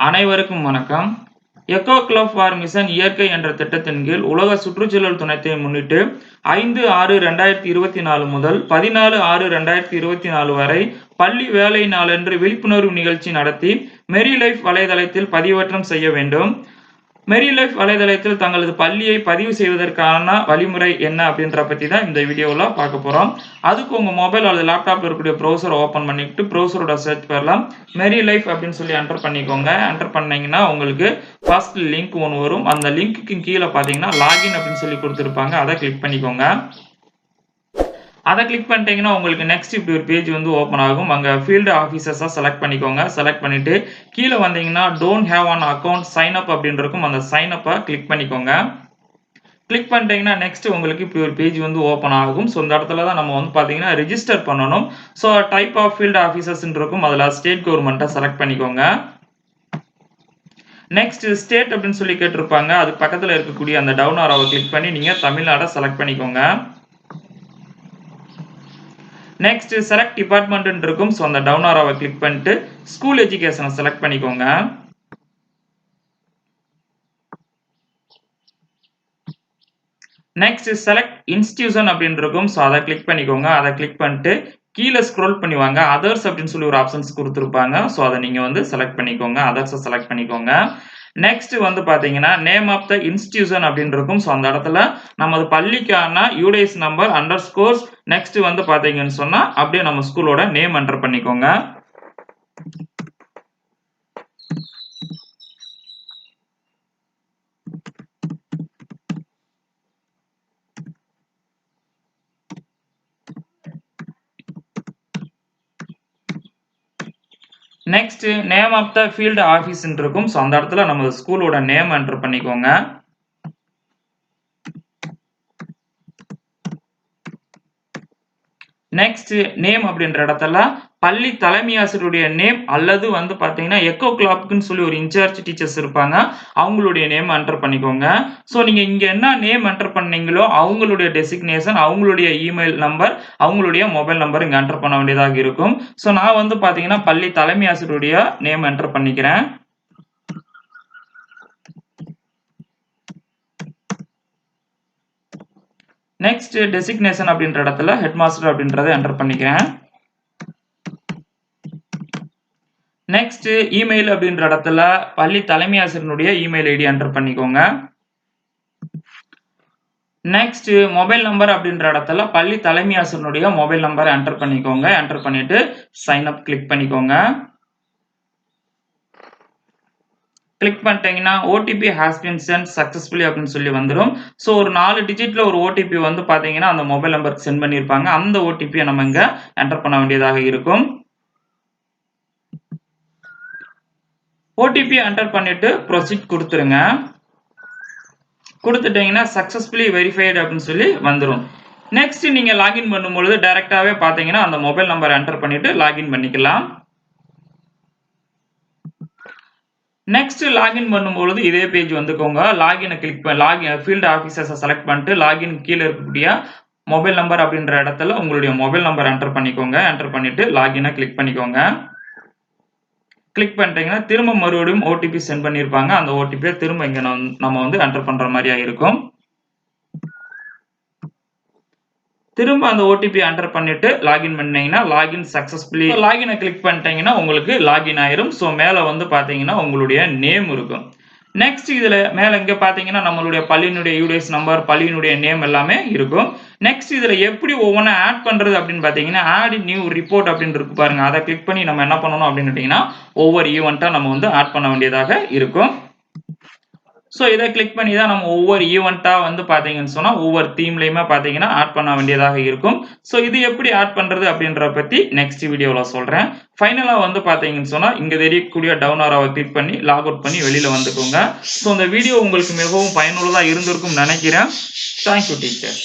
அனைவருக்கும் வணக்கம். Echo club for mission இயற்கை என்ற திட்டத்தின் கீழ் உலக சுற்றுச்சூழல் தினத்தை முன்னிட்டு 5/6/2024 முதல் 14/6/2024 வரை பள்ளி வேலை நாளன்று விழிப்புணர்வு நிகழ்ச்சி நடத்தி மெரி லைஃப் வலைதளத்தில் பதிவேற்றம் செய்ய வேண்டும். மெரி லைஃப் வலைதளத்தில் தங்களது பள்ளியை பதிவு செய்வதற்கான வழிமுறை என்ன அப்படின்ற பற்றி தான் இந்த வீடியோவில் பார்க்க போகிறோம். அதுக்கு உங்கள் மொபைல் அல்லது லேப்டாப்பில் இருக்கக்கூடிய ப்ரௌசரை ஓப்பன் பண்ணிட்டு ப்ரௌசரோட சர்ச் பண்ணலாம். மெரி லைஃப் அப்படின்னு சொல்லி என்டர் பண்ணிக்கோங்க. என்டர் பண்ணிங்கன்னா உங்களுக்கு ஃபர்ஸ்ட் லிங்க் ஒன்று வரும். அந்த லிங்க்கு கீழே பார்த்தீங்கன்னா லாகின் அப்படின்னு சொல்லி கொடுத்துருப்பாங்க. அதை கிளிக் பண்ணிக்கோங்க. அதை கிளிக் பண்ணிட்டீங்கன்னா உங்களுக்கு நெக்ஸ்ட் இப்படி ஒரு பேஜ் வந்து ஓப்பன் ஆகும். அங்கே ஃபீல்டு ஆஃபீஸர்ஸாக செலக்ட் பண்ணிக்கோங்க. செலக்ட் பண்ணிவிட்டு கீழே வந்தீங்கன்னா don't have an account sign up அப்படின்னு இருக்கும். அந்த சைன் அப்பை கிளிக் பண்ணிக்கோங்க. கிளிக் பண்ணிட்டீங்கன்னா நெக்ஸ்ட் உங்களுக்கு இப்படி ஒரு பேஜ் வந்து ஓப்பன் ஆகும். ஸோ இந்த இடத்துல தான் நம்ம வந்து பார்த்தீங்கன்னா ரெஜிஸ்டர் பண்ணணும். So type of field officers இருக்கும். அதில் ஸ்டேட் கவர்மெண்ட்டை செலக்ட் பண்ணிக்கோங்க. நெக்ஸ்ட் ஸ்டேட் அப்படின்னு சொல்லி கேட்டிருப்பாங்க. அது பக்கத்தில் இருக்கக்கூடிய அந்த டவுன் ஆரோவை கிளிக் பண்ணி நீங்கள் தமிழ்நாடை செலக்ட் பண்ணிக்கோங்க. நெக்ஸ்ட் செலக்ட் டிபார்ட்மெண்ட் இருக்கும். ஸோ அந்த டவுன் ஆரோவை கிளிக் பண்ணிட்டு ஸ்கூல் எஜுகேஷனை செலக்ட் பண்ணிக்கோங்க. நெக்ஸ்ட் செலக்ட் இன்ஸ்டிடியூஷன் அப்படின்னு இருக்கும். ஸோ அதை கிளிக் பண்ணிக்கோங்க. அதை கிளிக் பண்ணிட்டு கீழே ஸ்க்ரோல் பண்ணி வாங்க. அதர்ஸ் அப்படின்னு சொல்லி ஒரு ஆப்ஷன்ஸ் கொடுத்துருப்பாங்க. ஸோ அதை நீங்கள் வந்து செலக்ட் பண்ணிக்கோங்க. அதர்ஸை செலக்ட் பண்ணிக்கோங்க. நெக்ஸ்ட் வந்து பார்த்தீங்கன்னா நேம் ஆஃப் த இன்ஸ்டிடியூஷன் அப்படின்னு இருக்கும். ஸோ அந்த இடத்துல நமது பள்ளிக்கான யூடிஎஸ் நம்பர் அண்டர்ஸ்கோர்ஸ் நெக்ஸ்ட் வந்து பார்த்தீங்கன்னு சொன்னால் அப்படியே நம்ம ஸ்கூலோட நேம் என்டர் பண்ணிக்கோங்க. Next name of the field office இருக்கும். ஸோ அந்த இடத்துல நம்ம ஸ்கூலோட நேம் என்டர் பண்ணிக்கோங்க. நெக்ஸ்ட் நேம் அப்படின்ற இடத்துல பள்ளி தலைமை ஆசிரியருடைய நேம் அல்லது வந்து பார்த்தீங்கன்னா எக்கோ கிளப்னு சொல்லி ஒரு இன்சார்ஜ் டீச்சர்ஸ் இருப்பாங்க. அவங்களுடைய நேம் என்டர் பண்ணிக்கோங்க. ஸோ நீங்கள் இங்கே என்ன நேம் என்டர் பண்ணீங்களோ அவங்களுடைய டெசிக்னேஷன், அவங்களுடைய இமெயில் நம்பர், அவங்களுடைய மொபைல் நம்பர் இங்கே என்டர் பண்ண வேண்டியதாக இருக்கும். ஸோ நான் வந்து பார்த்தீங்கன்னா பள்ளி தலைமை ஆசிரியருடைய நேம் என்டர் பண்ணிக்கிறேன். நெக்ஸ்ட் டெசிக்னேஷன் அப்படின்ற இடத்துல ஹெட் மாஸ்டர் அப்படின்றத என்டர் பண்ணிக்கிறேன். நெக்ஸ்ட் இமெயில் அப்படின்ற இடத்துல பள்ளி தலைமை ஆசிரியனுடைய இமெயில் ஐடி என்டர் பண்ணிக்கோங்க. நெக்ஸ்ட் மொபைல் நம்பர் அப்படின்ற இடத்துல பள்ளி தலைமை ஆசிரியனுடைய மொபைல் நம்பரை என்டர் பண்ணிக்கோங்க. என்டர் பண்ணிட்டு சைன் அப் கிளிக் பண்ணிக்கோங்க. கிளிக் பண்ணிட்டீங்கன்னா OTP has been send successfully அப்படின்னு சொல்லி வந்துடும். ஸோ ஒரு 4 டிஜிட்ல ஒரு ஓடிபி வந்து பார்த்தீங்கன்னா அந்த மொபைல் நம்பருக்கு சென்ட் பண்ணியிருப்பாங்க. அந்த ஓடிபியை நம்ம இங்கே என்டர் பண்ண வேண்டியதாக இருக்கும். ஓடிபி என்டர் பண்ணிட்டு ப்ரொசீட் கொடுத்துருங்க. கொடுத்துட்டீங்கன்னா சக்சஸ்ஃபுல்லி வெரிஃபைடு அப்படின்னு சொல்லி வந்துடும். நெக்ஸ்ட் நீங்க லாகின் பண்ணும்பொழுது டைரக்டாவே பார்த்தீங்கன்னா அந்த மொபைல் நம்பர் என்டர் பண்ணிட்டு லாகின் பண்ணிக்கலாம். நெக்ஸ்ட் லாகின் பண்ணும்பொழுது இதே பேஜ் வந்துக்கோங்க. லாகினை கிளிக் பண்ணி லாகின் ஃபீல்டு ஆஃபீஸர்ஸை செலக்ட் பண்ணிட்டு லாகின் கீழே இருக்கக்கூடிய மொபைல் நம்பர் அப்படின்ற இடத்துல உங்களுடைய மொபைல் நம்பர் என்டர் பண்ணிக்கோங்க. என்டர் பண்ணிட்டு லாகினை கிளிக் பண்ணிக்கோங்க. கிளிக் பண்ணிட்டீங்கன்னா திரும்ப மறுபடியும் ஓடிபி சென்ட் பண்ணியிருப்பாங்க. அந்த ஓடிபியை திரும்ப இங்கே நம்ம வந்து என்டர் பண்ணுற மாதிரியா இருக்கும். திரும்ப அந்த ஓடிபி என்டர் பண்ணிட்டு லாகின் பண்ணீங்கன்னா லாகின் சக்சஸ்ஃபுல்லி லாகினை கிளிக் பண்ணிட்டீங்கன்னா உங்களுக்கு லாகின் ஆயிரும். ஸோ மேலே வந்து பார்த்தீங்கன்னா உங்களுடைய நேம் இருக்கும். நெக்ஸ்ட் இதில் மேலே இங்கே பார்த்தீங்கன்னா நம்மளுடைய பள்ளியினுடைய யூடிஎஸ் நம்பர், பள்ளியினுடைய நேம் எல்லாமே இருக்கும். நெக்ஸ்ட் இதில் எப்படி ஒவ்வொன்றா ஆட் பண்ணுறது அப்படின்னு பார்த்தீங்கன்னா ஆட் நியூ ரிப்போர்ட் அப்படின்னு இருக்கு பாருங்க. அதை கிளிக் பண்ணி நம்ம என்ன பண்ணணும் அப்படின்னு கேட்டிங்கன்னா ஒவ்வொரு ஈவெண்ட்டாக நம்ம வந்து ஆட் பண்ண வேண்டியதாக இருக்கும். ஸோ இதை கிளிக் பண்ணி தான் நம்ம ஒவ்வொரு ஈவெண்ட்டாக வந்து பார்த்தீங்கன்னு சொன்னால் ஒவ்வொரு தீம்லையுமே பார்த்தீங்கன்னா ஆட் பண்ண வேண்டியதாக இருக்கும். ஸோ இது எப்படி ஆட் பண்ணுறது அப்படின்ற பற்றி நெக்ஸ்ட் வீடியோவில் சொல்கிறேன். ஃபைனலாக வந்து பார்த்தீங்கன்னு சொன்னால் இங்கே தெரியக்கூடிய டவுன் ஆரோவை கிளிக் பண்ணி லாக் அவுட் பண்ணி வெளியில் வந்துக்கோங்க. ஸோ இந்த வீடியோ உங்களுக்கு மிகவும் பயனுள்ளதாக இருந்திருக்கும் நினைக்கிறேன். Thank you teacher.